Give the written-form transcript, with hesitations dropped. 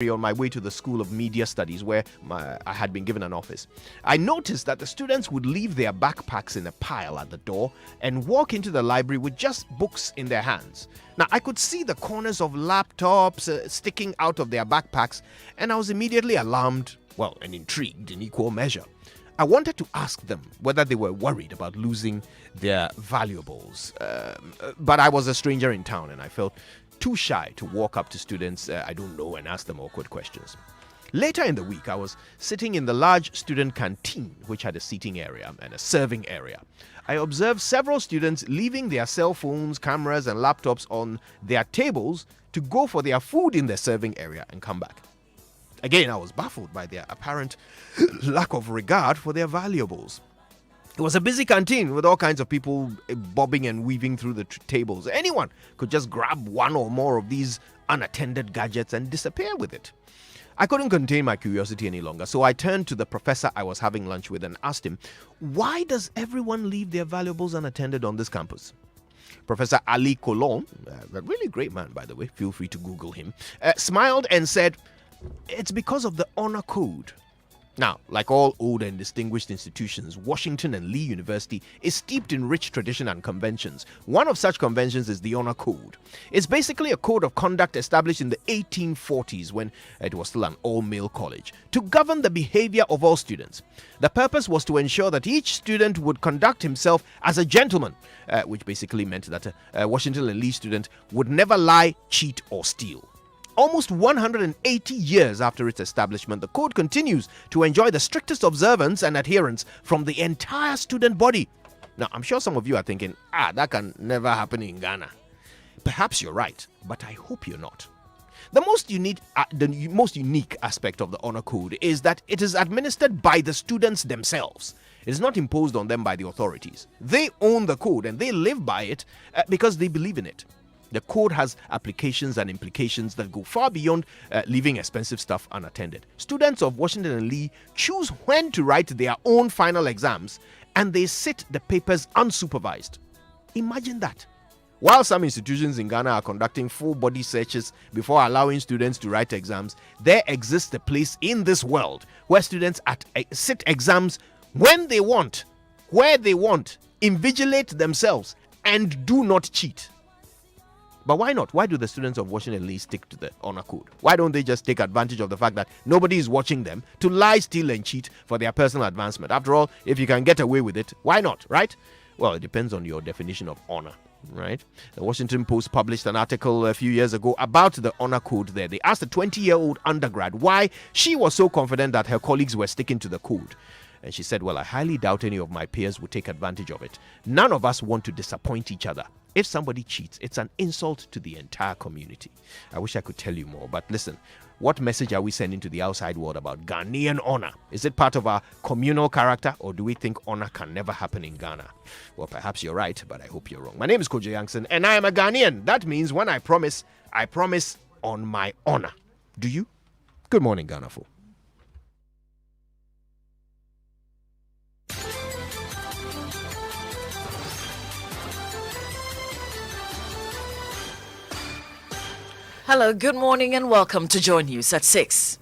on my way to the School of Media Studies, where I had been given an office. I noticed that the students would leave their backpacks in a pile at the door and walk into the library with just books in their hands. Now, I could see the corners of laptops sticking out of their backpacks, and I was immediately alarmed, and intrigued in equal measure. I wanted to ask them whether they were worried about losing their valuables, but I was a stranger in town and I felt too shy to walk up to students I don't know and ask them awkward questions. Later in the week, I was sitting in the large student canteen, which had a seating area and a serving area. I observed several students leaving their cell phones, cameras, and laptops on their tables to go for their food in the serving area and come back. Again, I was baffled by their apparent lack of regard for their valuables. It was a busy canteen with all kinds of people bobbing and weaving through the tables. Anyone could just grab one or more of these unattended gadgets and disappear with it. I couldn't contain my curiosity any longer, so I turned to the professor I was having lunch with and asked him, why does everyone leave their valuables unattended on this campus? Professor Ali Colon, a really great man, by the way, feel free to Google him, smiled and said, it's because of the honor code. Now, like all old and distinguished institutions, Washington and Lee University is steeped in rich tradition and conventions. One of such conventions is the Honor Code. It's basically a code of conduct established in the 1840s when it was still an all-male college to govern the behavior of all students. The purpose was to ensure that each student would conduct himself as a gentleman, which basically meant that a Washington and Lee student would never lie, cheat, or steal. Almost 180 years after its establishment, the code continues to enjoy the strictest observance and adherence from the entire student body. Now, I'm sure some of you are thinking, that can never happen in Ghana. Perhaps you're right, but I hope you're not. The most unique aspect of the Honor Code is that it is administered by the students themselves. It is not imposed on them by the authorities. They own the code and they live by it because they believe in it. The code has applications and implications that go far beyond leaving expensive stuff unattended. Students of Washington and Lee choose when to write their own final exams, and they sit the papers unsupervised. Imagine that. While some institutions in Ghana are conducting full body searches before allowing students to write exams, there exists a place in this world where students sit exams when they want, where they want, invigilate themselves, and do not cheat. But why not? Why do the students of Washington Lee stick to the honor code? Why don't they just take advantage of the fact that nobody is watching them to lie, steal, and cheat for their personal advancement? After all, if you can get away with it, why not, right? Well, it depends on your definition of honor, right? The Washington Post published an article a few years ago about the honor code there. They asked a 20-year-old undergrad why she was so confident that her colleagues were sticking to the code. And she said, I highly doubt any of my peers would take advantage of it. None of us want to disappoint each other. If somebody cheats, it's an insult to the entire community. I wish I could tell you more, but listen, what message are we sending to the outside world about Ghanaian honor? Is it part of our communal character, or do we think honor can never happen in Ghana? Well, perhaps you're right, but I hope you're wrong. My name is Joy997FM, and I am a Ghanaian. That means when I promise on my honor. Do you? Good morning, Ghana folk. Hello, good morning and welcome to Joy News at 6.